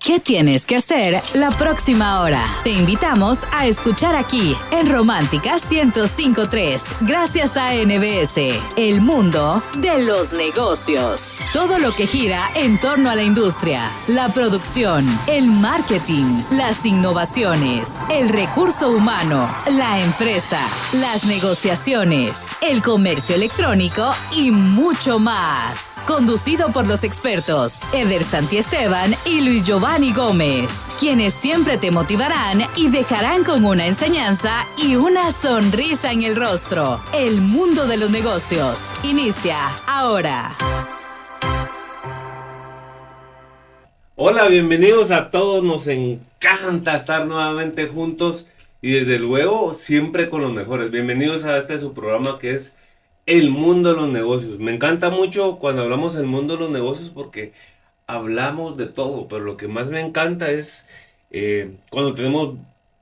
¿Qué tienes que hacer la próxima hora? Te invitamos a escuchar aquí en Romántica 105.3, gracias a NBS, el mundo de los negocios. Todo lo que gira en torno a la industria, la producción, el marketing, las innovaciones, el recurso humano, la empresa, las negociaciones, el comercio electrónico y mucho más. Conducido por los expertos Eder Santiesteban y Luis Giovanni Gómez, quienes siempre te motivarán y dejarán con una enseñanza y una sonrisa en el rostro. El mundo de los negocios inicia ahora. Hola, bienvenidos a todos. Nos encanta estar nuevamente juntos y desde luego siempre con los mejores. Bienvenidos a su programa que es El Mundo de los Negocios. Me encanta mucho cuando hablamos del mundo de los negocios porque hablamos de todo, pero lo que más me encanta es cuando tenemos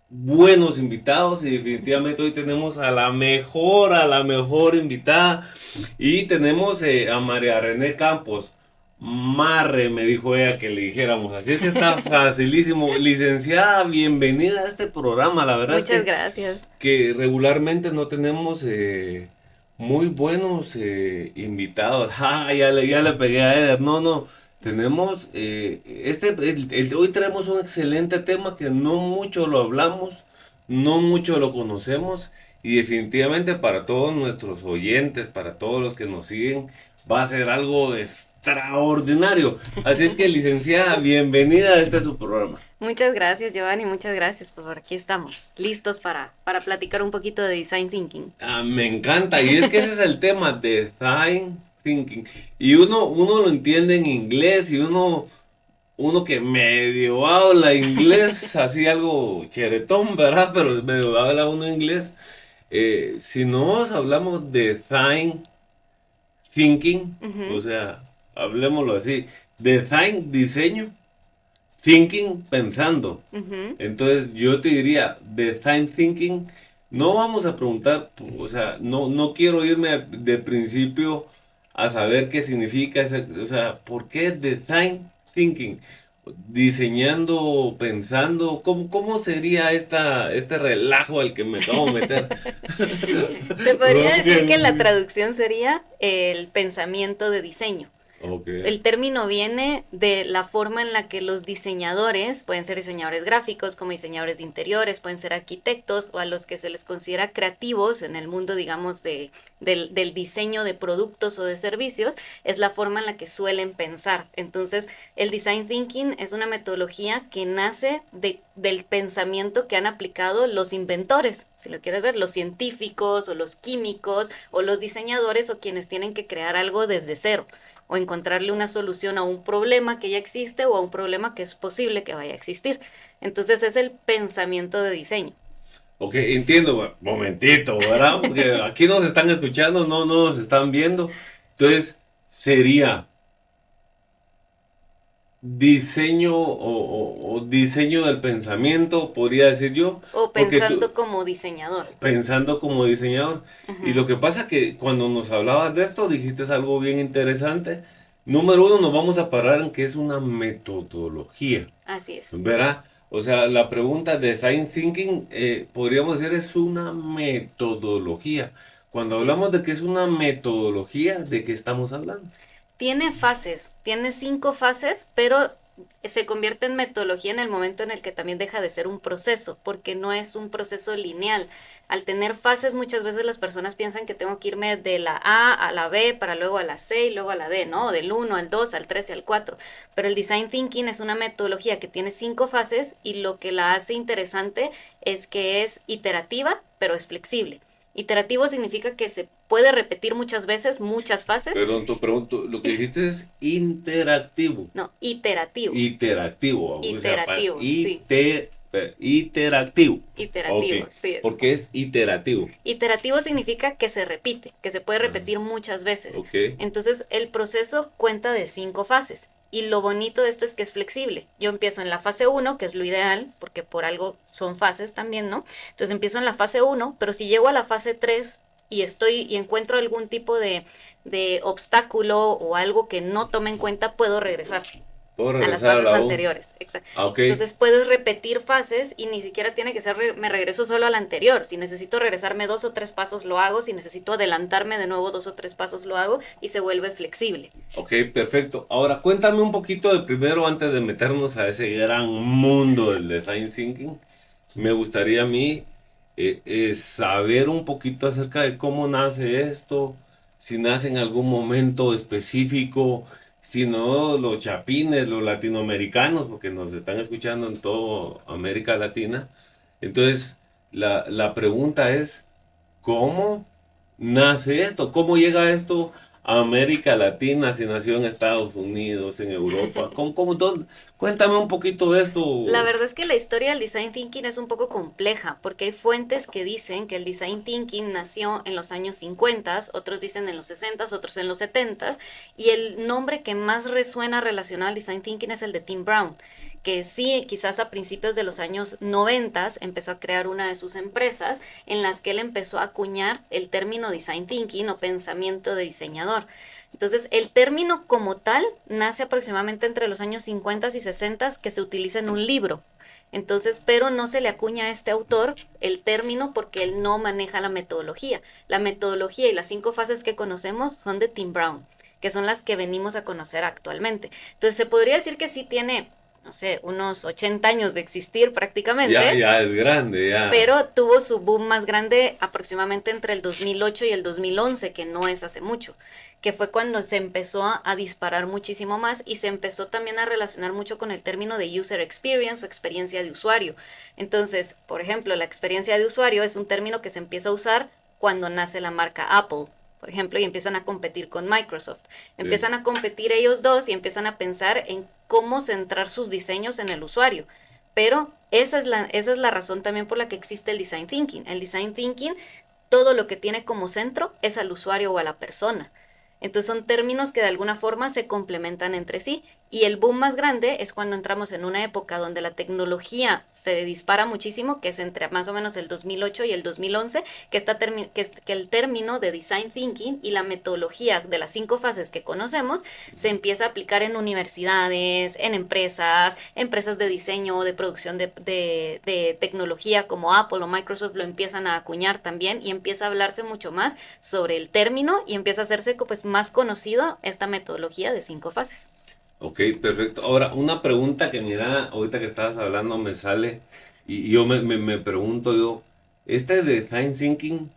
buenos invitados, y definitivamente hoy tenemos a la mejor invitada, y tenemos a María René Campos. Marre, me dijo ella que le dijéramos, así es que está facilísimo. Licenciada, bienvenida a este programa. La verdad Muchas gracias. Que regularmente no tenemos muy buenos invitados. Ya le pegué a Eder. No, tenemos hoy tenemos un excelente tema que no mucho lo hablamos, no mucho lo conocemos, y definitivamente para todos nuestros oyentes, para todos los que nos siguen, va a ser algo extraordinario. Así es que, licenciada, bienvenida a su programa. Muchas gracias, Giovanni, muchas gracias. Por aquí estamos, listos para platicar un poquito de Design Thinking. Me encanta, y es que ese es el tema, Design Thinking. Y uno lo entiende en inglés, y uno que medio habla inglés, así algo cheretón, ¿verdad? Pero medio habla uno inglés. Si nos hablamos de Design Thinking, o sea, hablemoslo así, Design, diseño, Thinking, pensando. Entonces yo te diría, Design Thinking, no vamos a preguntar, o sea, no quiero irme de principio a saber qué significa, o sea, ¿por qué Design Thinking? Diseñando, pensando, ¿cómo sería este relajo al que me acabo de meter? Se podría decir que la traducción sería el pensamiento de diseño. Okay. El término viene de la forma en la que los diseñadores, pueden ser diseñadores gráficos, como diseñadores de interiores, pueden ser arquitectos, o a los que se les considera creativos en el mundo, digamos, del diseño de productos o de servicios, es la forma en la que suelen pensar. Entonces, el Design Thinking es una metodología que nace del pensamiento que han aplicado los inventores, si lo quieres ver, los científicos, o los químicos, o los diseñadores, o quienes tienen que crear algo desde cero, o encontrarle una solución a un problema que ya existe o a un problema que es posible que vaya a existir. Entonces es el pensamiento de diseño. Ok, entiendo, momentito, ¿verdad? Porque aquí nos están escuchando, no nos están viendo. Entonces sería diseño o diseño del pensamiento, podría decir yo. O pensando como diseñador. Pensando como diseñador. Y lo que pasa que cuando nos hablabas de esto, dijiste algo bien interesante. Número uno, nos vamos a parar en que es una metodología. Así es. ¿Verdad? O sea, la pregunta de Design Thinking, podríamos decir, es una metodología. Cuando hablamos de que es una metodología, ¿de qué estamos hablando? Tiene fases, tiene 5 fases, pero se convierte en metodología en el momento en el que también deja de ser un proceso, porque no es un proceso lineal. Al tener fases, muchas veces las personas piensan que tengo que irme de la A a la B, para luego a la C y luego a la D, ¿no? Del 1 al 2, al 3 y al 4. Pero el Design Thinking es una metodología que tiene 5 fases, y lo que la hace interesante es que es iterativa, pero es flexible. Iterativo significa que se puede repetir muchas veces, muchas fases. Perdón, te pregunto, lo que dijiste es interactivo. No, iterativo. Iterativo. Iterativo, o sea, Iteractivo. Iterativo, Okay. sí es. Porque es iterativo. Iterativo significa que se repite, que se puede repetir muchas veces. Okay. Entonces, el proceso cuenta de 5 fases. Y lo bonito de esto es que es flexible. Yo empiezo en la fase 1, que es lo ideal, porque por algo son fases también, ¿no? Entonces empiezo en la fase 1, pero si llego a la fase 3 y encuentro algún tipo de obstáculo o algo que no tome en cuenta, puedo regresar. Puedo a las regresar a fases la U. anteriores. Exacto. Ah, ok. Entonces puedes repetir fases y ni siquiera tiene que ser me regreso solo a la anterior. Si necesito regresarme 2 o 3 pasos lo hago, si necesito adelantarme de nuevo 2 o 3 pasos lo hago y se vuelve flexible. Ok, perfecto. Ahora cuéntame un poquito de primero antes de meternos a ese gran mundo del design thinking. Me gustaría a mí saber un poquito acerca de cómo nace esto, si nace en algún momento específico, si no los chapines, los latinoamericanos, porque nos están escuchando en toda América Latina. Entonces, la pregunta es, ¿cómo nace esto? ¿Cómo llega esto a América Latina si nació en Estados Unidos, en Europa? ¿Dónde? Cuéntame un poquito de La esto. verdad es que la historia del design thinking es un poco compleja porque hay fuentes que dicen que el design thinking nació en los años 50, otros dicen en los 60, otros en los 70 y el nombre que más resuena relacionado al design thinking es el de Tim Brown, que sí, quizás a principios de los años 90 empezó a crear una de sus empresas en las que él empezó a acuñar el término design thinking o pensamiento de diseñador. Entonces, el término como tal nace aproximadamente entre los años 50 y 60 que se utiliza en un libro. Entonces, pero no se le acuña a este autor el término porque él no maneja la metodología. La metodología y las 5 fases que conocemos son de Tim Brown, que son las que venimos a conocer actualmente. Entonces, se podría decir que sí tiene, no sé, unos 80 años de existir prácticamente. Ya es grande, ya. Pero tuvo su boom más grande aproximadamente entre el 2008 y el 2011, que no es hace mucho, que fue cuando se empezó a disparar muchísimo más y se empezó también a relacionar mucho con el término de user experience o experiencia de usuario. Entonces, por ejemplo, la experiencia de usuario es un término que se empieza a usar cuando nace la marca Apple, por ejemplo, y empiezan a competir con Microsoft. Sí. Empiezan a competir ellos dos y empiezan a pensar en cómo centrar sus diseños en el usuario. Pero esa es la razón también por la que existe el design thinking. El design thinking, todo lo que tiene como centro es al usuario o a la persona. Entonces son términos que de alguna forma se complementan entre sí. Y el boom más grande es cuando entramos en una época donde la tecnología se dispara muchísimo, que es entre más o menos el 2008 y el 2011, que el término de design thinking y la metodología de las 5 fases que conocemos se empieza a aplicar en universidades, en empresas, empresas de diseño, de producción de tecnología como Apple o Microsoft lo empiezan a acuñar también y empieza a hablarse mucho más sobre el término y empieza a hacerse pues más conocido esta metodología de 5 fases. Ok, perfecto. Ahora, una pregunta que mira, ahorita que estabas hablando me sale y yo me pregunto yo, este design thinking,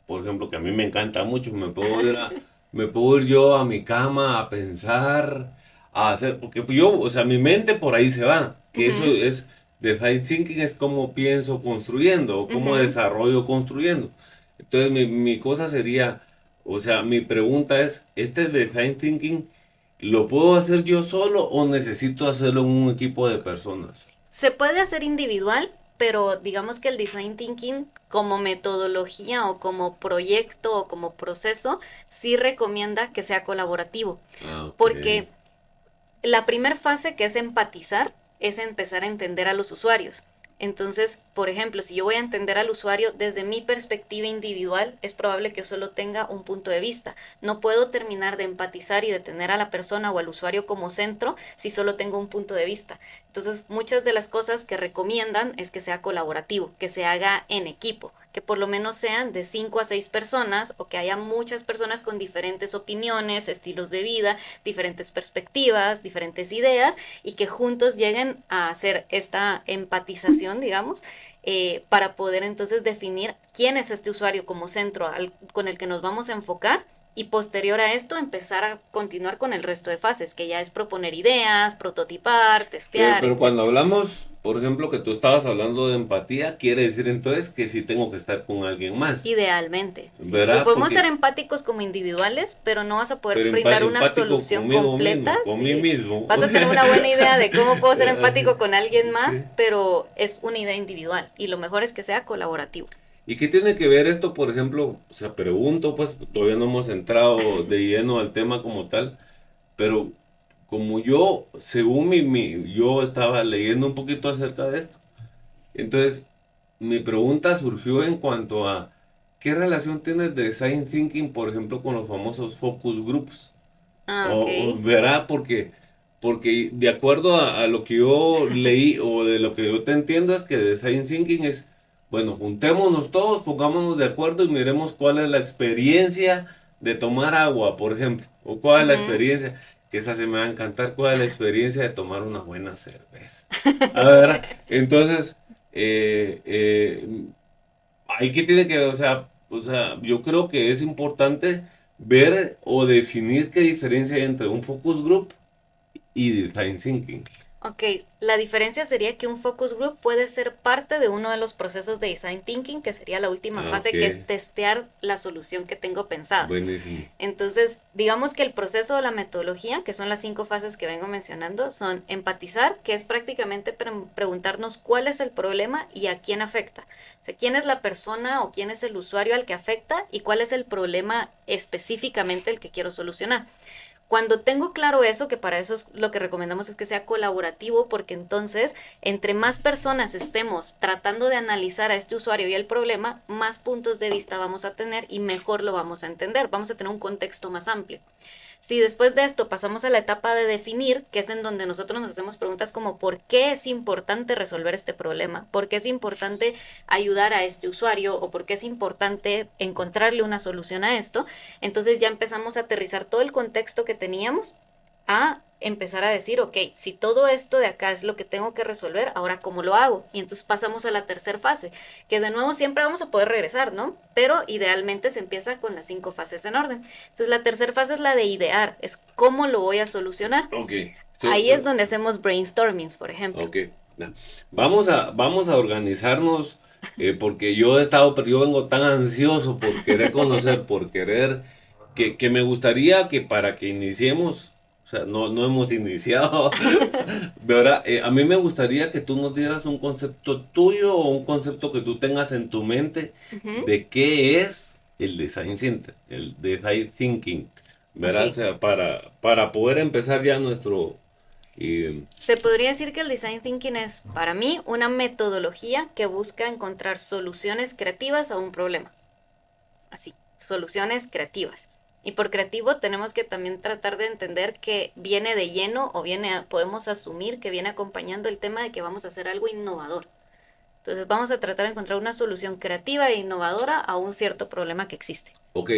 por ejemplo, que a mí me encanta mucho, me puedo ir yo a mi cama a pensar, a hacer, porque yo, o sea, mi mente por ahí se va, que eso Ujú, es, design thinking es cómo pienso construyendo, o cómo ujú. desarrollo construyendo. Entonces, mi cosa sería, o sea, mi pregunta es, ¿este design thinking lo puedo hacer yo solo o necesito hacerlo en un equipo de personas? Se puede hacer individual, pero digamos que el design thinking como metodología o como proyecto o como proceso sí recomienda que sea colaborativo, Ah, ok. porque la primera fase, que es empatizar, es empezar a entender a los usuarios. Entonces, por ejemplo, si yo voy a entender al usuario desde mi perspectiva individual, es probable que yo solo tenga un punto de vista. No puedo terminar de empatizar y de tener a la persona o al usuario como centro si solo tengo un punto de vista. Entonces, muchas de las cosas que recomiendan es que sea colaborativo, que se haga en equipo, que por lo menos sean de 5 a 6 personas o que haya muchas personas con diferentes opiniones, estilos de vida, diferentes perspectivas, diferentes ideas y que juntos lleguen a hacer esta empatización, digamos, para poder entonces definir quién es este usuario como centro con el que nos vamos a enfocar y posterior a esto empezar a continuar con el resto de fases, que ya es proponer ideas, prototipar, testear, Pero cuando etcétera. hablamos, por ejemplo, que tú estabas hablando de empatía, quiere decir entonces que sí tengo que estar con alguien más, Idealmente, sí. ¿verdad? Podemos ser Porque, empáticos como individuales, pero no vas a poder pero brindar una empático solución conmigo completa. mismo, con mí Sí. mismo. Vas a tener una buena idea de cómo puedo ser empático con alguien Sí. más, pero es una idea individual y lo mejor es que sea colaborativo. ¿Y qué tiene que ver esto, por ejemplo? O sea, pregunto, pues todavía no hemos entrado de lleno al tema como tal, pero como yo, según yo estaba leyendo un poquito acerca de esto, entonces mi pregunta surgió en cuanto a ¿qué relación tiene el design thinking, por ejemplo, con los famosos focus groups? Ah, ok. Verá, porque porque de acuerdo a lo que yo leí o de lo que yo te entiendo es que design thinking es, bueno, juntémonos todos, pongámonos de acuerdo y miremos cuál es la experiencia de tomar agua, por ejemplo, o cuál es la Ujú. experiencia, que esa se me va a encantar, cuál es la experiencia de tomar una buena cerveza. A ver, entonces, ahí que tiene que ver, o sea, yo creo que es importante ver o definir qué diferencia hay entre un focus group y design thinking. Ok, la diferencia sería que un focus group puede ser parte de uno de los procesos de design thinking, que sería la última Ah, ok, fase, que es testear la solución que tengo pensada. buenísimo. Entonces, digamos que el proceso o la metodología, que son las 5 fases que vengo mencionando, son empatizar, que es prácticamente preguntarnos cuál es el problema y a quién afecta. O sea, quién es la persona o quién es el usuario al que afecta y cuál es el problema específicamente el que quiero solucionar. Cuando tengo claro eso, que para eso es lo que recomendamos es que sea colaborativo, porque entonces entre más personas estemos tratando de analizar a este usuario y el problema, más puntos de vista vamos a tener y mejor lo vamos a entender, vamos a tener un contexto más amplio. Si después de esto pasamos a la etapa de definir, que es en donde nosotros nos hacemos preguntas como ¿por qué es importante resolver este problema? ¿Por qué es importante ayudar a este usuario? ¿O por qué es importante encontrarle una solución a esto? Entonces ya empezamos a aterrizar todo el contexto que teníamos a empezar a decir, ok, si todo esto de acá es lo que tengo que resolver, ahora cómo lo hago. Y entonces pasamos a la tercera fase, que de nuevo siempre vamos a poder regresar, ¿no? Pero idealmente se empieza con las 5 fases en orden. Entonces la tercera fase es la de idear, es cómo lo voy a solucionar. Ok, Ahí es donde hacemos brainstormings, por ejemplo. ok. Ya. Vamos a organizarnos, porque yo vengo tan ansioso por querer conocer, por querer, que me gustaría que para que iniciemos, o sea, no hemos iniciado, ¿verdad? A mí me gustaría que tú nos dieras un concepto tuyo o un concepto que tú tengas en tu mente Ujú. de qué es el design thinking, el design thinking, ¿verdad? O Ok. sea, para poder empezar ya nuestro... eh, Se podría decir que el design thinking es, para mí, una metodología que busca encontrar soluciones creativas a un problema. Así, soluciones creativas. Y por creativo tenemos que también tratar de entender que viene de lleno o podemos asumir que viene acompañando el tema de que vamos a hacer algo innovador. Entonces vamos a tratar de encontrar una solución creativa e innovadora a un cierto problema que existe. Ok,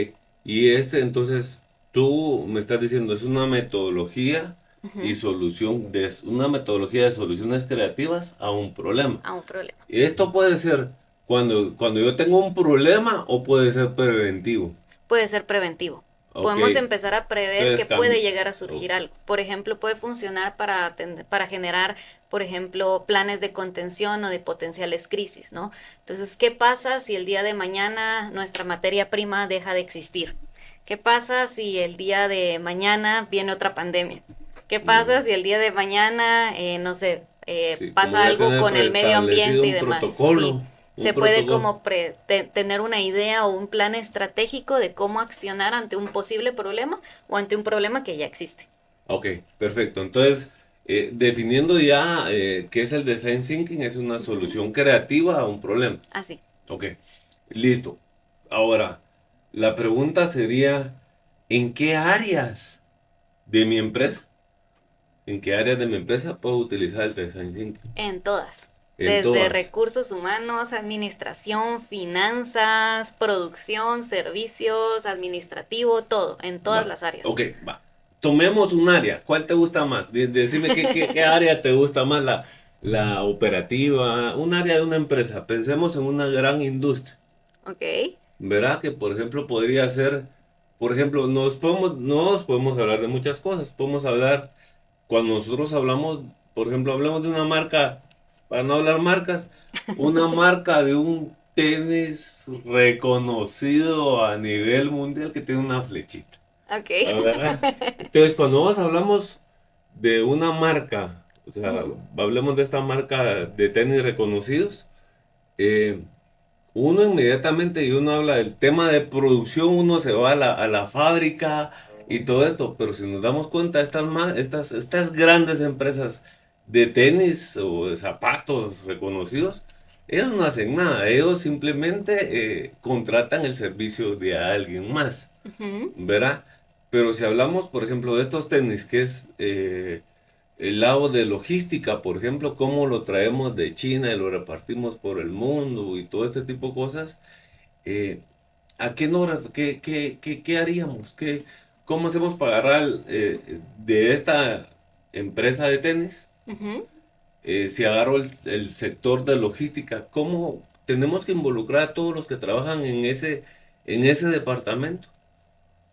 y entonces, tú me estás diciendo, es una metodología y Ujú. una metodología de soluciones creativas a un problema. A un problema. Y esto puede ser cuando yo tengo un problema o puede ser preventivo. Puede ser preventivo. Ok, Podemos empezar a prever que entonces puede cambio. llegar a Ok, surgir algo. Por ejemplo, puede funcionar para generar, por ejemplo, planes de contención o de potenciales crisis, ¿no? Entonces, ¿qué pasa si el día de mañana nuestra materia prima deja de existir? ¿Qué pasa si el día de mañana viene otra pandemia? ¿Qué pasa mm, si el día de mañana, no sé, sí, como pasa ya algo tener con el medio preestablecido ambiente y un demás? Sí, protocolo, un se puede protocolo. como tener una idea o un plan estratégico de cómo accionar ante un posible problema o ante un problema que ya existe. Ok, perfecto. Entonces, definiendo ya qué es el design thinking, es una Ujú. solución creativa a un problema. Así. Ok, listo. Ahora, la pregunta sería, ¿en qué áreas de mi empresa, en qué áreas de mi empresa puedo utilizar el design thinking? En todas. En Desde todas. recursos humanos, administración, finanzas, producción, servicios, administrativo, todo, en todas Va. las áreas. Ok, va. Tomemos un área. ¿Cuál te gusta más? Decime qué área te gusta más, la operativa, un área de una empresa. Pensemos en una gran industria. ¿Ok? Verá que, por ejemplo, podría ser, por ejemplo, nos podemos hablar de muchas cosas. Podemos hablar, cuando nosotros hablamos, por ejemplo, hablamos de una marca, para no hablar marcas, una marca de un tenis reconocido a nivel mundial que tiene una flechita. Ok. ¿Verdad? Entonces, cuando nosotros hablamos de una marca, o sea, Ujú. hablemos de esta marca de tenis reconocidos, eh, uno inmediatamente, y uno habla del tema de producción, uno se va a la fábrica y todo esto, pero si nos damos cuenta, estas grandes empresas de tenis o de zapatos reconocidos, ellos no hacen nada, ellos simplemente contratan el servicio de alguien más, Ujú. ¿verdad? Pero si hablamos, por ejemplo, de estos tenis, que es el lado de logística, por ejemplo, cómo lo traemos de China y lo repartimos por el mundo y todo este tipo de cosas, eh, ¿a qué no, qué haríamos? ¿Cómo hacemos para agarrar de esta empresa de tenis? Ujú. Si agarro el sector de logística, ¿cómo tenemos que involucrar a todos los que trabajan en ese departamento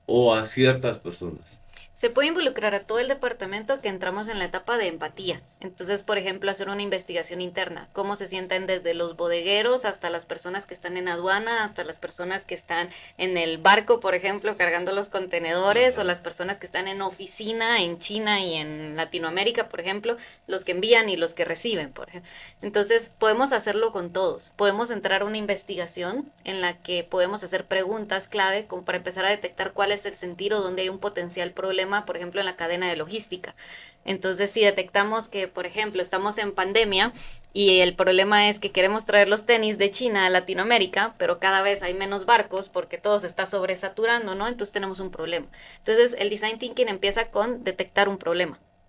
o a ciertas personas? Se puede involucrar a todo el departamento que entramos en la etapa de empatía. Entonces, por ejemplo, hacer una investigación interna, cómo se sienten desde los bodegueros hasta las personas que están en aduana, hasta las personas que están en el barco, por ejemplo, cargando los contenedores, o Ajá. las personas que están en oficina en China y en Latinoamérica, por ejemplo, los que envían y los que reciben, por ejemplo. Entonces, podemos hacerlo con todos. Podemos entrar a una investigación en la que podemos hacer preguntas clave como para empezar a detectar cuál es el sentido, donde hay un potencial problema, por ejemplo, en la cadena de logística. Entonces, si detectamos que, por ejemplo, estamos en pandemia y el problema es que queremos traer los tenis de China a Latinoamérica, pero cada vez hay menos barcos porque todo se está sobresaturando, ¿no? Entonces tenemos un problema. Entonces, el design thinking empieza con detectar un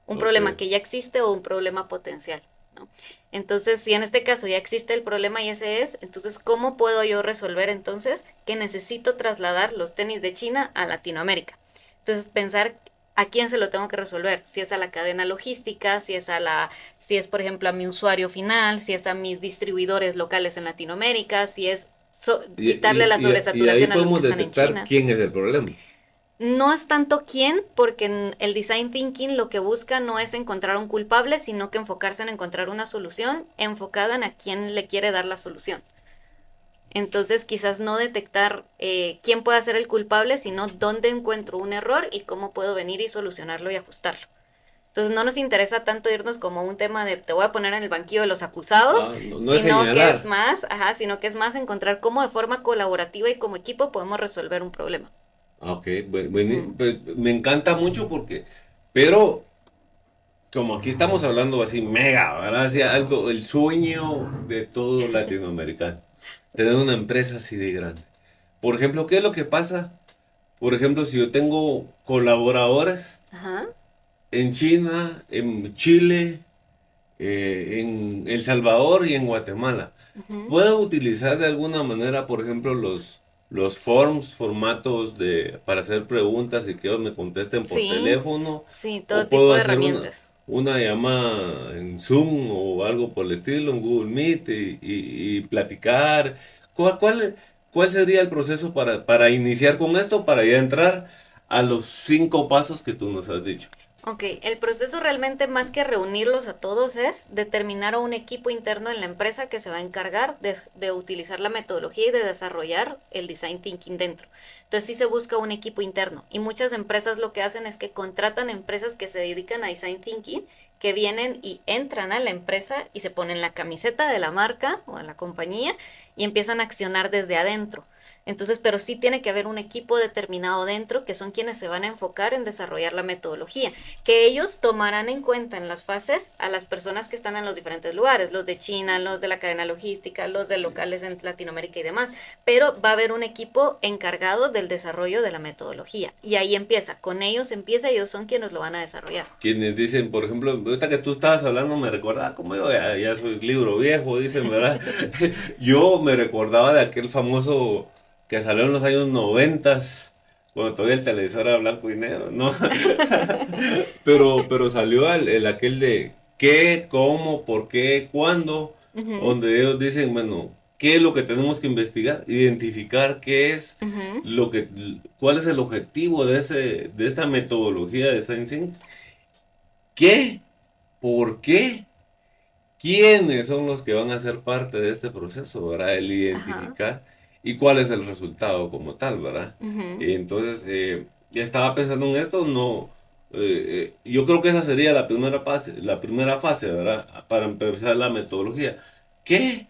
Ok, problema que ya existe o un problema potencial, ¿no? Entonces, si en este caso ya existe el problema y ese es, entonces, ¿cómo puedo yo resolver entonces que necesito trasladar los tenis de China a Latinoamérica? Entonces, pensar a quién se lo tengo que resolver, si es a la cadena logística, si es, por ejemplo, a mi usuario final, si es a mis distribuidores locales en Latinoamérica, si es quitarle la y ahí sobresaturación a los que podemos están en detectar China. quién es el problema. No es tanto quién, porque en el design thinking lo que busca no es encontrar un culpable, sino que enfocarse en encontrar una solución enfocada en a quién le quiere dar la solución. Entonces, quizás no detectar quién puede ser el culpable, sino dónde encuentro un error y cómo puedo venir y solucionarlo y ajustarlo. Entonces, no nos interesa tanto irnos como un tema de te voy a poner en el banquillo de los acusados, Ah, no, no es sino que es señalar. más, ajá, sino que es más encontrar cómo de forma colaborativa y como equipo podemos resolver un problema. Ah, ok, Ujú. pues, me encanta mucho porque, pero como aquí estamos hablando así mega, ¿verdad? Así algo, el sueño de todo latinoamericano, tener una empresa así de grande. Por ejemplo, ¿qué es lo que pasa? Por ejemplo, si yo tengo colaboradores Ajá. en China, en Chile, en El Salvador y en Guatemala, Ujú. ¿puedo utilizar de alguna manera, por ejemplo, los formatos para hacer preguntas y que ellos me contesten por Sí, teléfono? sí, ¿O todo puedo tipo de hacer herramientas. una llamada en Zoom o algo por el estilo, en Google Meet y platicar? ¿Cuál sería el proceso para iniciar con esto, para ya entrar a los 5 pasos que tú nos has dicho? Ok, el proceso realmente más que reunirlos a todos es determinar a un equipo interno en la empresa que se va a encargar de utilizar la metodología y de desarrollar el design thinking dentro. Entonces sí se busca un equipo interno y muchas empresas lo que hacen es que contratan empresas que se dedican a design thinking, que vienen y entran a la empresa y se ponen la camiseta de la marca o de la compañía y empiezan a accionar desde adentro. Entonces, pero sí tiene que haber un equipo determinado dentro que son quienes se van a enfocar en desarrollar la metodología, que ellos tomarán en cuenta en las fases a las personas que están en los diferentes lugares, los de China, los de la cadena logística, los de locales en Latinoamérica y demás, pero va a haber un equipo encargado del desarrollo de la metodología y ahí empieza, con ellos empieza, ellos son quienes lo van a desarrollar. Quienes dicen, por ejemplo, ahorita que tú estabas hablando, me recordaba, como yo ya soy libro viejo, dicen, ¿verdad? Yo me recordaba de aquel famoso que salió en los años 90, cuando todavía el televisor era blanco y negro, ¿no? Pero salió aquel de qué, cómo, por qué, cuándo, Ujú, donde ellos dicen, bueno, ¿qué es lo que tenemos que investigar? Identificar qué es ujú. cuál es el objetivo de esta metodología de Design Thinking. ¿Qué? ¿Por qué? ¿Quiénes son los que van a ser parte de este proceso, ¿verdad? El Ajá. identificar y cuál es el resultado como tal, ¿verdad? Ujú. Y entonces, ya estaba pensando en esto, no, yo creo que esa sería la primera fase, ¿verdad? Para empezar la metodología. ¿Qué?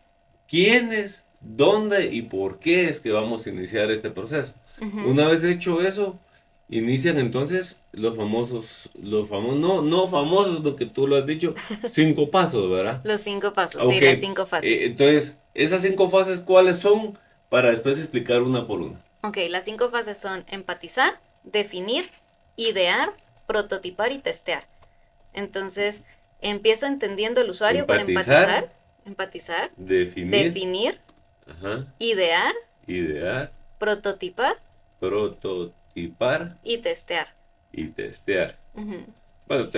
¿Quiénes? ¿Dónde? ¿Y por qué es que vamos a iniciar este proceso? Ujú. Una vez hecho eso, inician entonces no, no famosos, lo que tú lo has dicho, 5 pasos, ¿verdad? Los 5 pasos, sí, Ok, las 5 fases. entonces, esas 5 fases, ¿cuáles son? Para después explicar una por una. Ok, las 5 fases son empatizar, definir, idear, prototipar y testear. Entonces, empiezo entendiendo el usuario con empatizar, definir, ajá, idear, idear, prototipar prototipar y testear. y testear. Ujú. Bueno,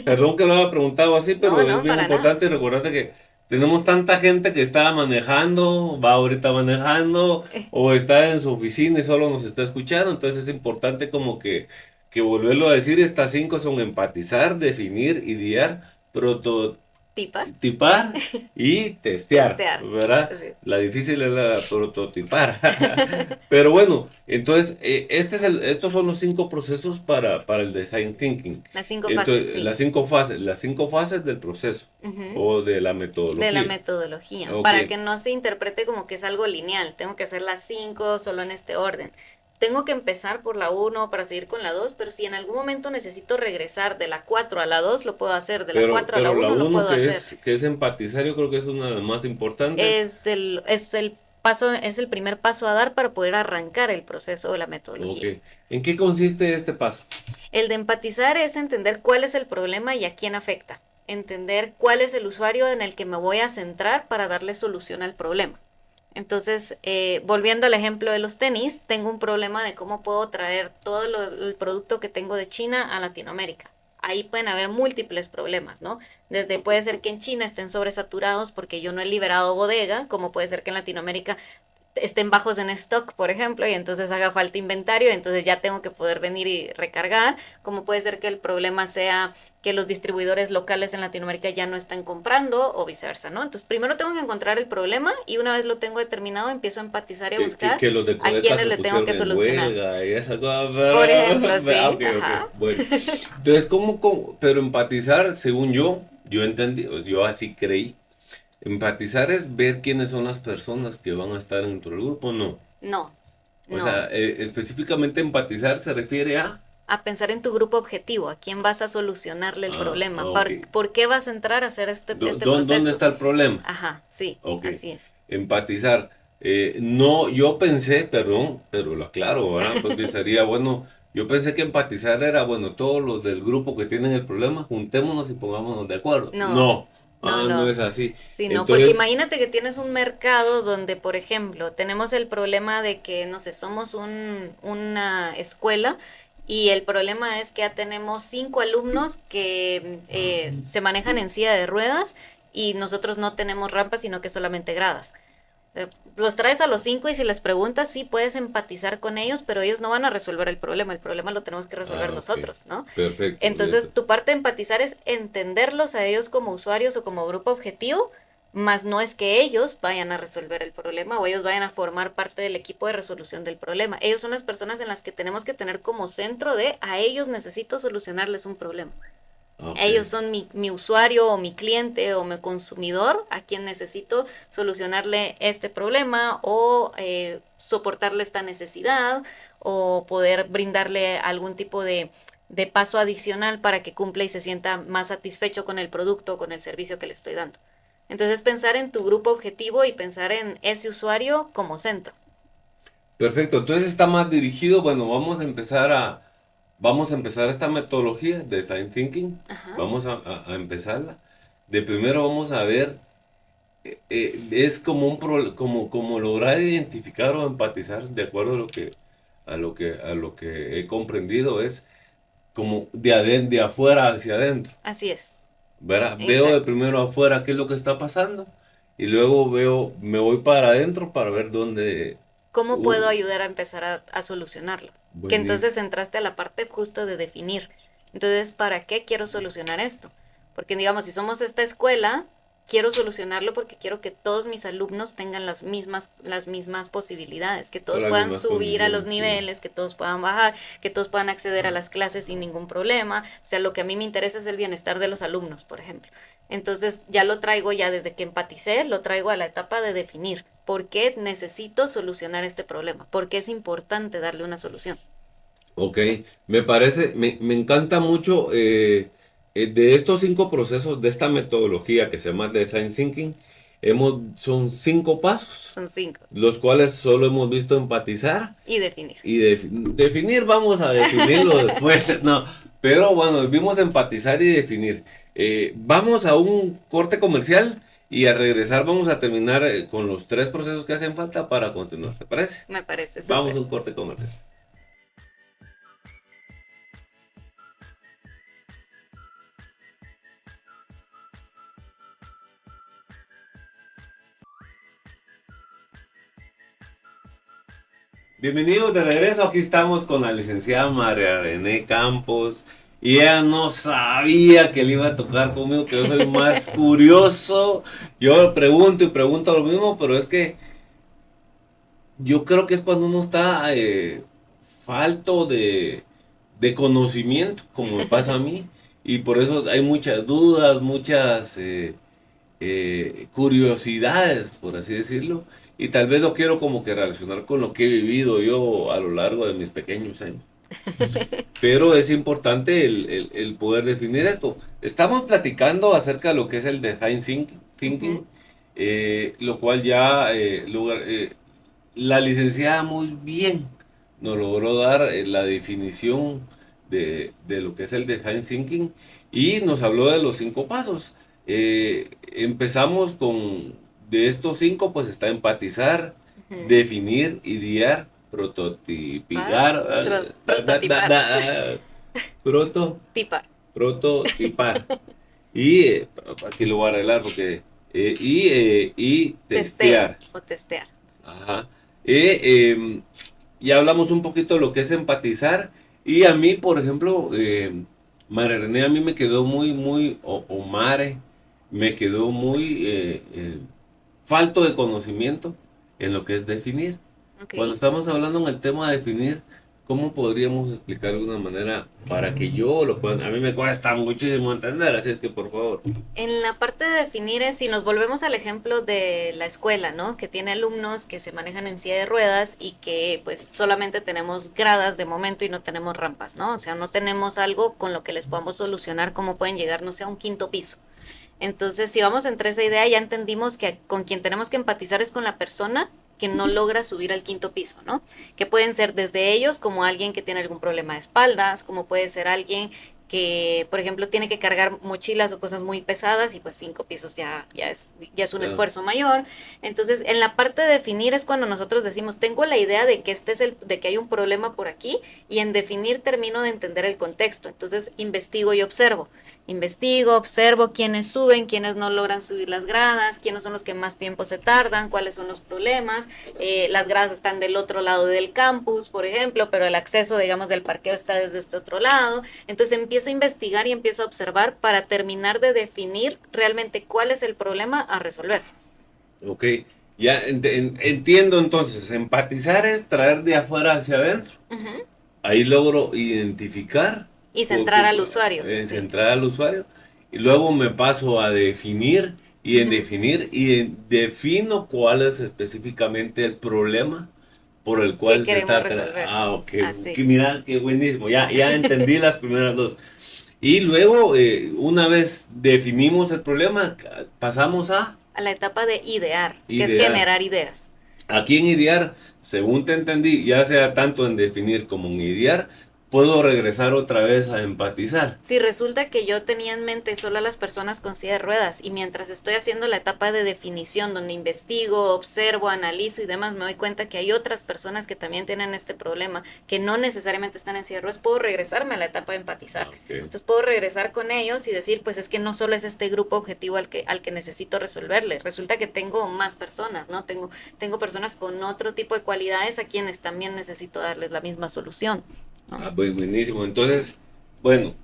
perdón que lo haya preguntado así, pero No, es no, bien para importante recordarte que tenemos tanta gente que está manejando, va ahorita manejando, o está en su oficina y solo nos está escuchando, entonces es importante como que volverlo a decir, estas 5 son empatizar, definir, idear, Tipar, prototipar y testear, testear. ¿verdad? Así. La difícil es la prototipar. Pero bueno, entonces, estos son los 5 procesos para el design thinking. Las 5 fases, Entonces, sí. las cinco fases del proceso Ujú. o de la metodología. De la metodología, Ok. para que no se interprete como que es algo lineal, tengo que hacer las 5 solo en este orden. Tengo que empezar por la 1 para seguir con la 2, pero si en algún momento necesito regresar de la 4 a la 2, lo puedo hacer, de la 4 a la 1 lo puedo hacer. que es empatizar, yo creo que es una de las más importantes. Es el primer paso a dar para poder arrancar el proceso de la metodología. Ok. ¿En qué consiste este paso? El de empatizar es entender cuál es el problema y a quién afecta. Entender cuál es el usuario en el que me voy a centrar para darle solución al problema. Entonces, volviendo al ejemplo de los tenis, tengo un problema de cómo puedo traer todo el producto que tengo de China a Latinoamérica. Ahí pueden haber múltiples problemas, ¿no? Desde puede ser que en China estén sobresaturados porque yo no he liberado bodega, como puede ser que en Latinoamérica estén bajos en stock, por ejemplo, y entonces haga falta inventario, entonces ya tengo que poder venir y recargar, como puede ser que el problema sea que los distribuidores locales en Latinoamérica ya no están comprando o viceversa, ¿no? Entonces primero tengo que encontrar el problema y una vez lo tengo determinado empiezo a empatizar y a buscar que los de a Codeta quienes se le tengo que pusieron en solucionar. huelga y esa cosa. Por ejemplo, sí, Ah, ok, ajá. Bueno, entonces, pero empatizar, según yo entendí, yo así creí, empatizar es ver quiénes son las personas que van a estar dentro del grupo, no. No, O no. sea, específicamente empatizar se refiere A pensar en tu grupo objetivo, a quién vas a solucionarle el problema, ok. por qué vas a entrar a hacer este proceso. ¿Dónde está el problema? Ajá, sí, Ok. así es. Empatizar. No, yo pensé, perdón, pero lo aclaro, ¿verdad? Porque sería bueno, yo pensé que empatizar era, bueno, todos los del grupo que tienen el problema, juntémonos y pongámonos de acuerdo. No, no, No no. es así. Sí, no, porque Entonces, imagínate que tienes un mercado donde, por ejemplo, tenemos el problema de que, no sé, somos una escuela y el problema es que ya tenemos 5 alumnos que se manejan en silla de ruedas y nosotros no tenemos rampas, sino que solamente gradas. Los traes a los 5 y si les preguntas, sí puedes empatizar con ellos, pero ellos no van a resolver el problema lo tenemos que resolver ok. nosotros, ¿no? Perfecto. Entonces, listo. tu parte de empatizar es entenderlos a ellos como usuarios o como grupo objetivo, más no es que ellos vayan a resolver el problema o ellos vayan a formar parte del equipo de resolución del problema. Ellos son las personas en las que tenemos que tener como centro de a ellos necesito solucionarles un problema. Ok. Ellos son mi usuario o mi cliente o mi consumidor a quien necesito solucionarle este problema o soportarle esta necesidad o poder brindarle algún tipo de paso adicional para que cumpla y se sienta más satisfecho con el producto o con el servicio que le estoy dando. Entonces pensar en tu grupo objetivo y pensar en ese usuario como centro. Perfecto. Entonces está más dirigido, bueno, vamos a empezar esta metodología de Design Thinking. Ajá. Vamos a empezarla. De primero vamos a ver, es como como lograr identificar o empatizar de acuerdo a lo que he comprendido, es como de afuera hacia adentro. Así es. ¿Verdad? Exacto. Veo de primero afuera qué es lo que está pasando y luego me voy para adentro para ver dónde. ¿Cómo puedo ayudar a empezar a solucionarlo? Que Buenísimo. entonces entraste a la parte justo de definir. Entonces, ¿para qué quiero solucionar esto? Porque digamos, si somos esta escuela, quiero solucionarlo porque quiero que todos mis alumnos tengan las mismas posibilidades, que todos Las puedan mismas subir a los condiciones, sí. niveles, que todos puedan bajar, que todos puedan acceder a las clases sin ningún problema. O sea, lo que a mí me interesa es el bienestar de los alumnos, por ejemplo. Entonces, ya lo traigo ya desde que empaticé, lo traigo a la etapa de definir. ¿Por qué necesito solucionar este problema? ¿Por qué es importante darle una solución? Ok, me encanta mucho de estos 5 procesos, de esta metodología que se llama Design Thinking, son 5 pasos, Son 5. los cuales solo hemos visto empatizar Y definir. y definir, vamos a definirlo después, no, Pero bueno, vimos empatizar y definir. Vamos a un corte comercial y al regresar vamos a terminar con los 3 procesos que hacen falta para continuar. ¿Te parece? Me parece Vamos súper. a un corte comercial. Bienvenidos de regreso, aquí estamos con la licenciada María René Campos y ella no sabía que le iba a tocar conmigo, que yo soy más curioso, yo pregunto y pregunto lo mismo, pero es que yo creo que es cuando uno está falto de conocimiento, como me pasa a mí, y por eso hay muchas dudas, muchas curiosidades, por así decirlo, y tal vez lo quiero como que relacionar con lo que he vivido yo a lo largo de mis pequeños años. Pero es importante el poder definir esto. Estamos platicando acerca de lo que es el design thinking, Ujú. lo cual ya la licenciada muy bien nos logró dar la definición de lo que es el design thinking y nos habló de los 5 pasos. Empezamos con, de estos 5 pues está empatizar, Ujú. definir, idear, Pa- prototipar, Prototipar. proto, Tipar. prototipar. Y aquí lo voy a arreglar porque y Testeo testear. o testear. Ajá. Y hablamos un poquito de lo que es empatizar. Y a mí, por ejemplo, María René, a mí me quedó o Mare, me quedó muy falto de conocimiento en lo que es definir. Ok. Cuando estamos hablando en el tema de definir, ¿cómo podríamos explicar de una manera para que yo lo pueda? A mí me cuesta muchísimo entender, así es que por favor. En la parte de definir es, si nos volvemos al ejemplo de la escuela, ¿no? Que tiene alumnos que se manejan en silla de ruedas y que pues solamente tenemos gradas de momento y no tenemos rampas, ¿no? O sea, no tenemos algo con lo que les podamos solucionar cómo pueden llegar, no sé, a un quinto piso. Entonces, si vamos entre esa idea, ya entendimos que con quien tenemos que empatizar es con la persona que no logra subir al quinto piso, ¿no? Que pueden ser desde ellos como alguien que tiene algún problema de espaldas, como puede ser alguien que, por ejemplo, tiene que cargar mochilas o cosas muy pesadas y pues 5 pisos ya es un Ah, esfuerzo mayor. Entonces, en la parte de definir es cuando nosotros decimos, tengo la idea de que de que hay un problema por aquí y en definir termino de entender el contexto. Entonces, investigo y observo. Investigo, observo quiénes suben, quiénes no logran subir las gradas, quiénes son los que más tiempo se tardan, cuáles son los problemas. Las gradas están del otro lado del campus, por ejemplo, pero el acceso, digamos, del parqueo está desde este otro lado. Entonces empiezo a investigar y empiezo a observar para terminar de definir realmente cuál es el problema a resolver. ok, ya entiendo entonces, empatizar es traer de afuera hacia adentro. Ujú. Ahí logro identificar, Y centrar al usuario, sí. centrar al usuario y luego me paso a definir y en Ujú. definir defino cuál es específicamente el problema por el ¿Qué cual se queremos está... resolver? Ok, Así. mira, qué buenísimo, ya entendí las primeras dos. Y luego, una vez definimos el problema, pasamos a A la etapa de idear, que es idear. generar ideas. Aquí en idear, según te entendí, ya sea tanto en definir como en idear, puedo regresar otra vez a empatizar. Si resulta que yo tenía en mente solo a las personas con silla de ruedas y mientras estoy haciendo la etapa de definición donde investigo, observo, analizo y demás, me doy cuenta que hay otras personas que también tienen este problema, que no necesariamente están en silla de ruedas, puedo regresarme a la etapa de empatizar. Ok. Entonces puedo regresar con ellos y decir, pues es que no solo es este grupo objetivo al que necesito resolverle, resulta que tengo más personas, ¿no? Tengo personas con otro tipo de cualidades a quienes también necesito darles la misma solución, ¿no? Buenísimo. Entonces, bueno,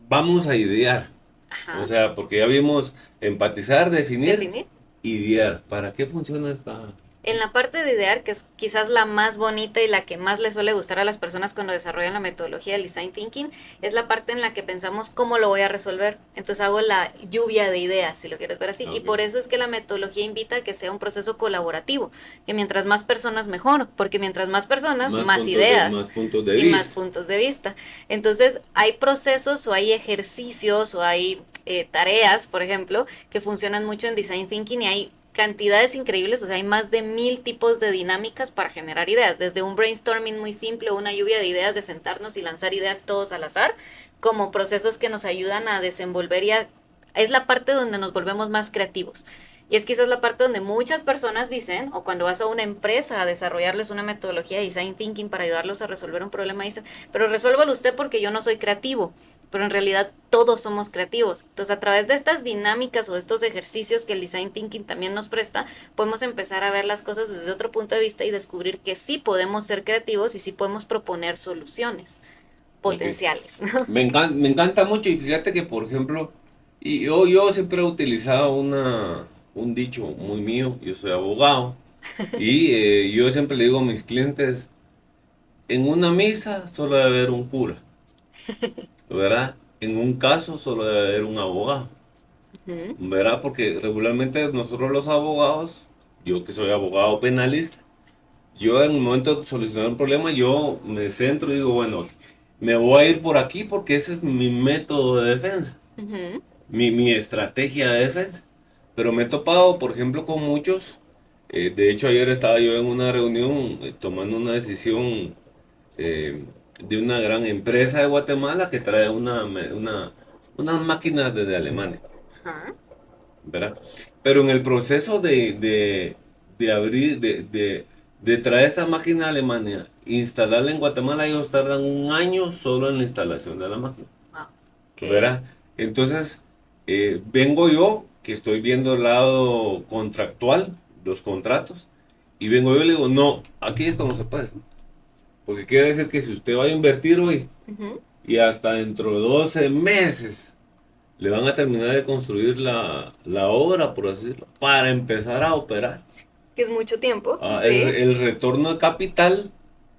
vamos a idear. O Ajá. sea, porque ya vimos empatizar, definir, Definir. idear. ¿Para qué funciona esta? En la parte de idear, que es quizás la más bonita y la que más le suele gustar a las personas cuando desarrollan la metodología del design thinking, es la parte en la que pensamos cómo lo voy a resolver. Entonces hago la lluvia de ideas, si lo quieres ver así. Y Ok. por eso es que la metodología invita a que sea un proceso colaborativo, que mientras más personas mejor, porque mientras más personas, más ideas Más puntos de y más vista. puntos de vista. Entonces hay procesos o hay ejercicios o hay tareas, por ejemplo, que funcionan mucho en design thinking y hay cantidades increíbles, o sea, hay más de 1000 tipos de dinámicas para generar ideas, desde un brainstorming muy simple, una lluvia de ideas, de sentarnos y lanzar ideas todos al azar, como procesos que nos ayudan a desenvolver es la parte donde nos volvemos más creativos. Y es quizás la parte donde muchas personas dicen, o cuando vas a una empresa a desarrollarles una metodología de design thinking para ayudarlos a resolver un problema, dicen, pero resuélvalo usted porque yo no soy creativo. Pero en realidad todos somos creativos. Entonces, a través de estas dinámicas o de estos ejercicios que el design thinking también nos presta, podemos empezar a ver las cosas desde otro punto de vista y descubrir que sí podemos ser creativos y sí podemos proponer soluciones potenciales. Okay. Me encanta mucho, y fíjate que, por ejemplo, yo siempre he utilizado un dicho muy mío. Yo soy abogado y yo siempre le digo a mis clientes, en una misa solo debe haber un cura, ¿verdad? En un caso solo debe haber un abogado, ¿verdad? Porque regularmente nosotros los abogados, yo que soy abogado penalista, yo en el momento de solucionar un problema, yo me centro y digo, bueno, me voy a ir por aquí porque ese es mi método de defensa, mi estrategia de defensa. Pero me he topado, por ejemplo, con muchos. De hecho, ayer estaba yo en una reunión tomando una decisión de una gran empresa de Guatemala que trae unas máquinas desde Alemania, ¿verdad? Pero en el proceso de abrir, de traer esa máquina a Alemania, instalarla en Guatemala, ellos tardan un año solo en la instalación de la máquina, ¿verdad? Entonces, vengo yo, que estoy viendo el lado contractual, los contratos, y vengo yo y le digo, no, aquí esto no se puede. Porque quiere decir que si usted va a invertir hoy, y hasta dentro de 12 meses, le van a terminar de construir la obra, por así decirlo, para empezar a operar. Que es mucho tiempo. Sí. El retorno de capital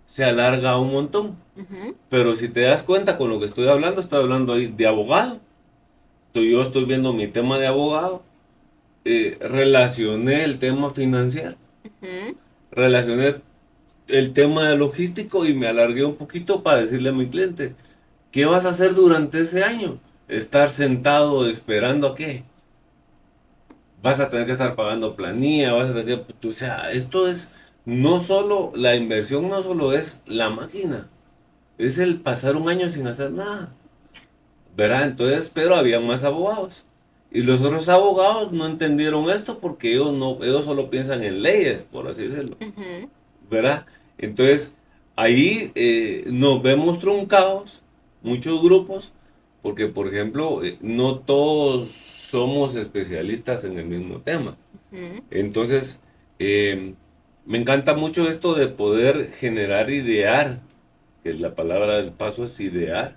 se alarga un montón. Pero si te das cuenta con lo que estoy hablando ahí de abogado. Yo estoy viendo mi tema de abogado, relacioné el tema financiero, relacioné el tema de logístico y me alargué un poquito para decirle a mi cliente, ¿qué vas a hacer durante ese año? ¿Estar sentado esperando a qué? Vas a tener que estar pagando planilla, vas a tener que... O sea, esto es, no solo, la inversión no solo es la máquina, es el pasar un año sin hacer nada. ¿Verdad? Entonces, pero había más abogados. Y los otros abogados no entendieron esto porque ellos solo piensan en leyes, por así decirlo. ¿Verdad? Entonces, ahí nos vemos truncados, muchos grupos, porque, por ejemplo, no todos somos especialistas en el mismo tema. Entonces, me encanta mucho esto de poder generar, idear, que la palabra del paso es idear.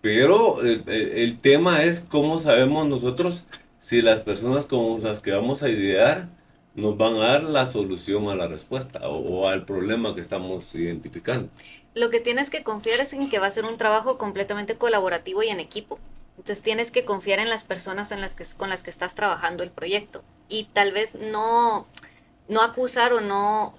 Pero el tema es cómo sabemos nosotros si las personas con las que vamos a idear nos van a dar la solución a la respuesta o al problema que estamos identificando. Lo que tienes que confiar es en que va a ser un trabajo completamente colaborativo y en equipo. Entonces tienes que confiar en las personas con las que estás trabajando el proyecto. Y tal vez no acusar o no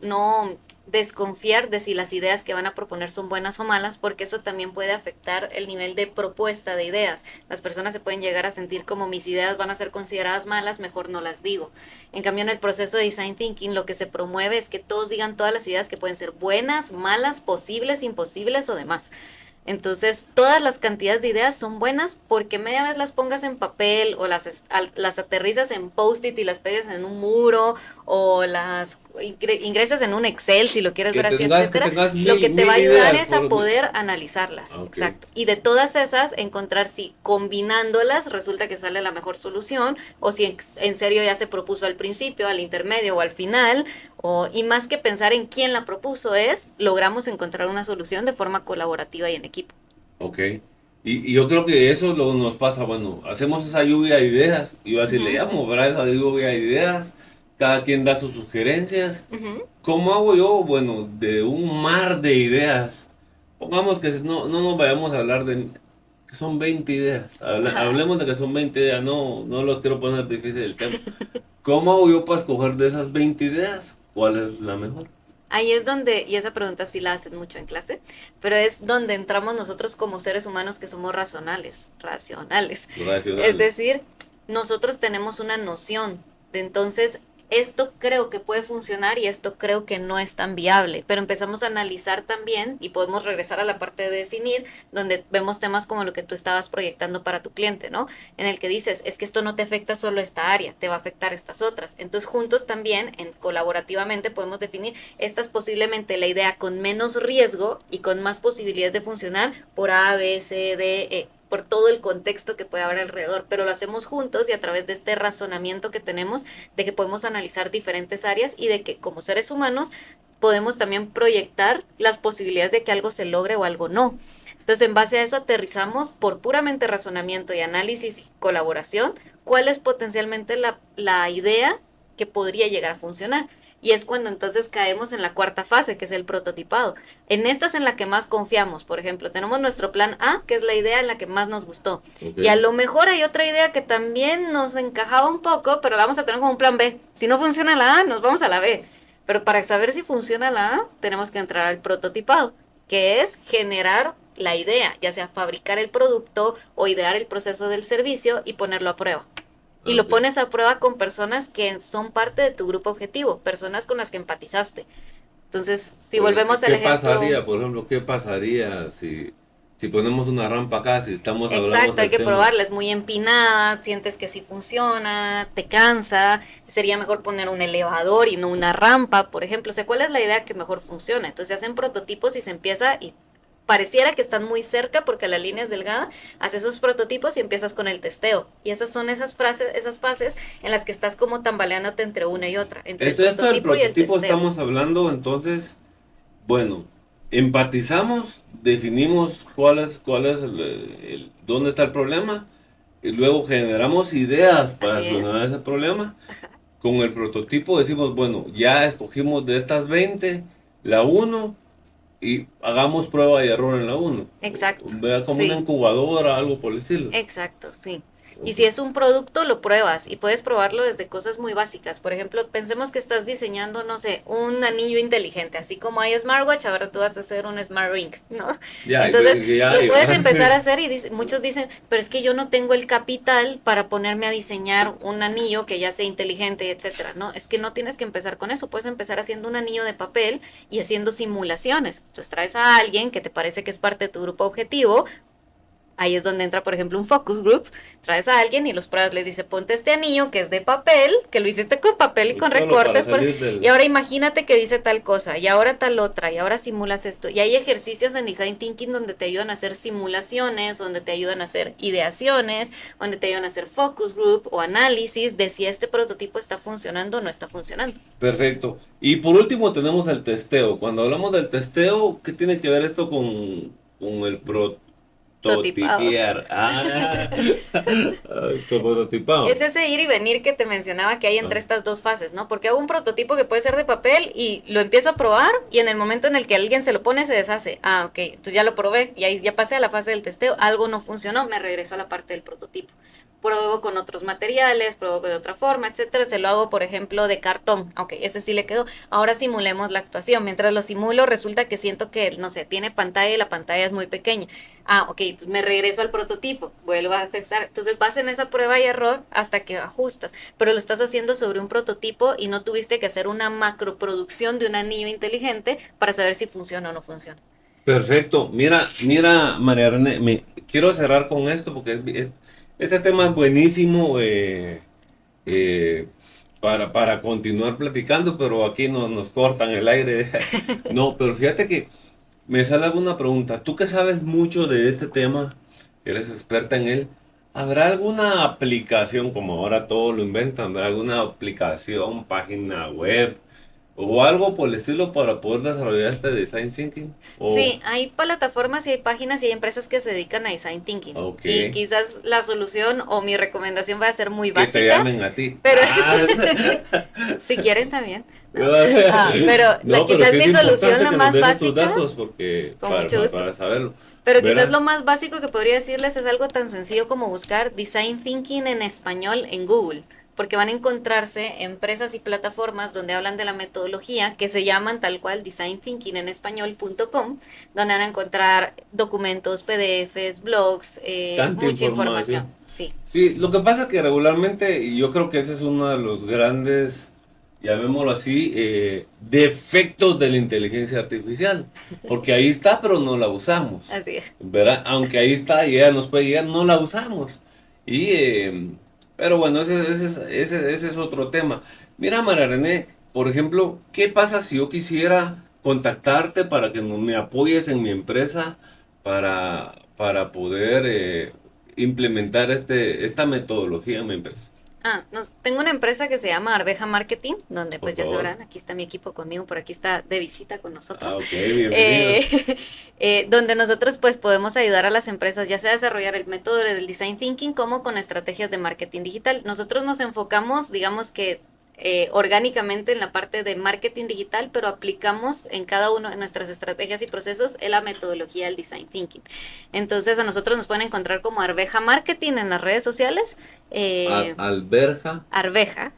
desconfiar de si las ideas que van a proponer son buenas o malas, porque eso también puede afectar el nivel de propuesta de ideas. Las personas se pueden llegar a sentir como mis ideas van a ser consideradas malas, mejor no las digo. En cambio, en el proceso de design thinking, lo que se promueve es que todos digan todas las ideas que pueden ser buenas, malas, posibles, imposibles o demás. Entonces, todas las cantidades de ideas son buenas porque media vez las pongas en papel o las aterrizas en post-it y las pegues en un muro o las ingresas en un Excel si lo quieres ver así, etcétera. Lo que te va a ayudar es a poder analizarlas. Okay. Exacto. Y de todas esas, encontrar si combinándolas resulta que sale la mejor solución o si en serio ya se propuso al principio, al intermedio o al final. Y más que pensar en quién la propuso logramos encontrar una solución de forma colaborativa y en equipo. Ok. Y yo creo que eso nos pasa, bueno, hacemos esa lluvia de ideas, yo así le llamo, ¿verdad? Esa lluvia de ideas, cada quien da sus sugerencias. ¿Cómo hago yo? Bueno, de un mar de ideas, pongamos que no nos vayamos a hablar de que son 20 ideas, hablemos de que son 20 ideas, no los quiero poner difícil el tema. ¿Cómo hago yo para escoger de esas 20 ideas? ¿Cuál es la mejor? Ahí es donde, y esa pregunta sí la hacen mucho en clase, pero es donde entramos nosotros como seres humanos que somos racionales. Es decir, nosotros tenemos una noción Entonces, esto creo que puede funcionar y esto creo que no es tan viable, pero empezamos a analizar también y podemos regresar a la parte de definir, donde vemos temas como lo que tú estabas proyectando para tu cliente, ¿no? En el que dices, es que esto no te afecta solo esta área, te va a afectar estas otras. Entonces, juntos también, colaborativamente, podemos definir, esta es posiblemente la idea con menos riesgo y con más posibilidades de funcionar por A, B, C, D, E, por todo el contexto que puede haber alrededor, pero lo hacemos juntos y a través de este razonamiento que tenemos de que podemos analizar diferentes áreas y de que como seres humanos podemos también proyectar las posibilidades de que algo se logre o algo no. Entonces, en base a eso aterrizamos por puramente razonamiento y análisis y colaboración, cuál es potencialmente la idea que podría llegar a funcionar. Y es cuando entonces caemos en la cuarta fase, que es el prototipado. En esta es en la que más confiamos. Por ejemplo, tenemos nuestro plan A, que es la idea en la que más nos gustó. Okay. Y a lo mejor hay otra idea que también nos encajaba un poco, pero la vamos a tener como un plan B. Si no funciona la A, nos vamos a la B. Pero para saber si funciona la A, tenemos que entrar al prototipado, que es generar la idea, ya sea fabricar el producto o idear el proceso del servicio y ponerlo a prueba. Y lo pones a prueba con personas que son parte de tu grupo objetivo, personas con las que empatizaste. Entonces, si volvemos al ejemplo... ¿Qué pasaría, por ejemplo, qué pasaría si ponemos una rampa acá, si estamos hablando... Exacto, hay que probarla, es muy empinada, sientes que sí funciona, te cansa, sería mejor poner un elevador y no una rampa, por ejemplo. O sea, ¿cuál es la idea que mejor funciona? Entonces, se hacen prototipos y se empieza y... pareciera que están muy cerca porque la línea es delgada, haces esos prototipos y empiezas con el testeo. Y esas son esas fases en las que estás como tambaleándote entre una y otra. Entre esto del prototipo estamos hablando, entonces, bueno, empatizamos, definimos cuál es dónde está el problema, y luego generamos ideas para solucionar ese problema. Ajá. Con el prototipo decimos, bueno, ya escogimos de estas 20, la 1, y hagamos prueba y error en la 1. Exacto. Vea como una incubadora, algo por el estilo. Exacto, sí. Y si es un producto, lo pruebas y puedes probarlo desde cosas muy básicas. Por ejemplo, pensemos que estás diseñando, no sé, un anillo inteligente. Así como hay smartwatch, ahora tú vas a hacer un smart ring, ¿no? Ya, entonces, lo puedes empezar a hacer y muchos dicen, pero es que yo no tengo el capital para ponerme a diseñar un anillo que ya sea inteligente, etcétera, ¿no? Es que no tienes que empezar con eso. Puedes empezar haciendo un anillo de papel y haciendo simulaciones. Entonces, traes a alguien que te parece que es parte de tu grupo objetivo. Ahí es donde entra, por ejemplo, un focus group. Traes a alguien y los pruebas, les dice, ponte este anillo que es de papel, que lo hiciste con papel y con recortes. Y ahora imagínate que dice tal cosa, y ahora tal otra, y ahora simulas esto. Y hay ejercicios en Design Thinking donde te ayudan a hacer simulaciones, donde te ayudan a hacer ideaciones, donde te ayudan a hacer focus group o análisis de si este prototipo está funcionando o no está funcionando. Perfecto. Y por último tenemos el testeo. Cuando hablamos del testeo, ¿qué tiene que ver esto con el prototipiar? Prototipado. Es ese ir y venir que te mencionaba que hay entre estas dos fases, ¿no? Porque hago un prototipo que puede ser de papel y lo empiezo a probar y en el momento en el que alguien se lo pone se deshace. Ok, entonces ya lo probé y ahí ya pasé a la fase del testeo, algo no funcionó, me regreso a la parte del prototipo. Pruebo con otros materiales, pruebo de otra forma, etcétera. Se lo hago, por ejemplo, de cartón. Ok, ese sí le quedó. Ahora simulemos la actuación. Mientras lo simulo, resulta que siento que, no sé, tiene pantalla y la pantalla es muy pequeña. Ok, entonces me regreso al prototipo, vuelvo a ajustar. Entonces vas en esa prueba y error hasta que ajustas. Pero lo estás haciendo sobre un prototipo y no tuviste que hacer una macroproducción de un anillo inteligente para saber si funciona o no funciona. Perfecto. Mira, María René, quiero cerrar con esto porque este tema es buenísimo para continuar platicando, pero aquí nos cortan el aire. No, pero fíjate que me sale alguna pregunta. Tú que sabes mucho de este tema, eres experta en él, ¿habrá alguna aplicación, como ahora todo lo inventan, habrá alguna aplicación, página web o algo por el estilo para poder desarrollar este Design Thinking? Sí, hay plataformas y hay páginas y hay empresas que se dedican a Design Thinking. Okay. Y quizás la solución o mi recomendación va a ser muy básica. Que te llamen a ti. Pero si quieren también. ¿No? Pero quizás mi solución la más básica. Datos porque, con mucho gusto. Para saberlo. Pero quizás lo más básico que podría decirles es algo tan sencillo como buscar Design Thinking en español en Google. porque van a encontrarse empresas y plataformas donde hablan de la metodología que se llaman tal cual Design Thinking en español.com, donde van a encontrar documentos, PDFs, blogs, mucha información. Sí. Sí, lo que pasa es que regularmente, y yo creo que ese es uno de los grandes, llamémoslo así, defectos de la inteligencia artificial, porque ahí está, pero no la usamos. Así es. ¿Verdad? Aunque ahí está y ella nos puede guiar, no la usamos. Pero bueno, ese es otro tema. Mira, María René, por ejemplo, ¿qué pasa si yo quisiera contactarte para que me apoyes en mi empresa para poder implementar esta metodología en mi empresa? Tengo una empresa que se llama Arveja Marketing, donde pues Por ya favor. sabrán, aquí está mi equipo conmigo, por aquí está de visita con nosotros. Ok, bienvenidos. Donde nosotros pues podemos ayudar a las empresas ya sea a desarrollar el método del design thinking como con estrategias de marketing digital. Nosotros nos enfocamos, digamos que orgánicamente en la parte de marketing digital, pero aplicamos en cada una de nuestras estrategias y procesos en la metodología del design thinking. Entonces a nosotros nos pueden encontrar como Arveja Marketing en las redes sociales. Arveja Marketing.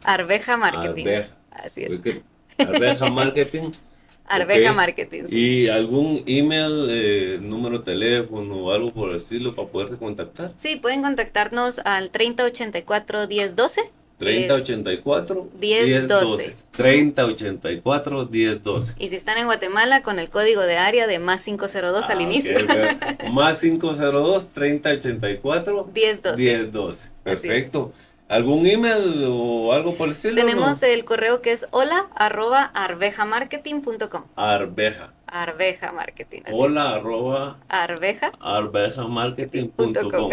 Arveja. Así es. Arveja Marketing. Arveja Ok. Marketing, sí. ¿Y algún email, número de teléfono o algo por el estilo para poderte contactar? Sí, pueden contactarnos al 3084-1012. 3084 1012. 3084 1012. Y si están en Guatemala, con el código de área de más 502 al inicio. Ok. Más 502 3084 1012. 1012. Perfecto. ¿Algún email o algo por el estilo? Tenemos ¿no? el correo que es hola@arvejamarketing.com. Arveja. Arveja Marketing. Hola arvejamarketing.com.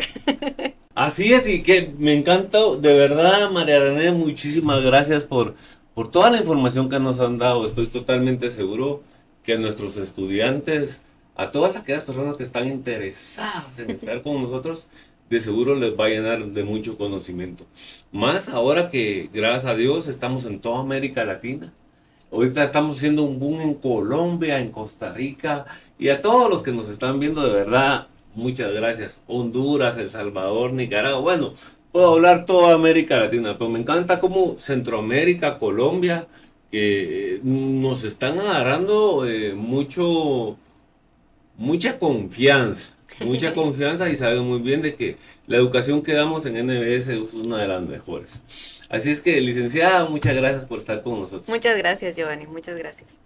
Así es, y que me encanta, de verdad, María René, muchísimas gracias por toda la información que nos han dado. Estoy totalmente seguro que nuestros estudiantes, a todas aquellas personas que están interesadas en estar con nosotros, de seguro les va a llenar de mucho conocimiento. Más ahora que, gracias a Dios, estamos en toda América Latina. Ahorita estamos haciendo un boom en Colombia, en Costa Rica, y a todos los que nos están viendo, de verdad, muchas gracias. Honduras, El Salvador, Nicaragua, bueno, puedo hablar toda América Latina, pero me encanta como Centroamérica, Colombia, que nos están agarrando mucha confianza. Mucha confianza y saben muy bien de que la educación que damos en NBS es una de las mejores. Así es que, licenciada, muchas gracias por estar con nosotros. Muchas gracias, Giovanni. Muchas gracias.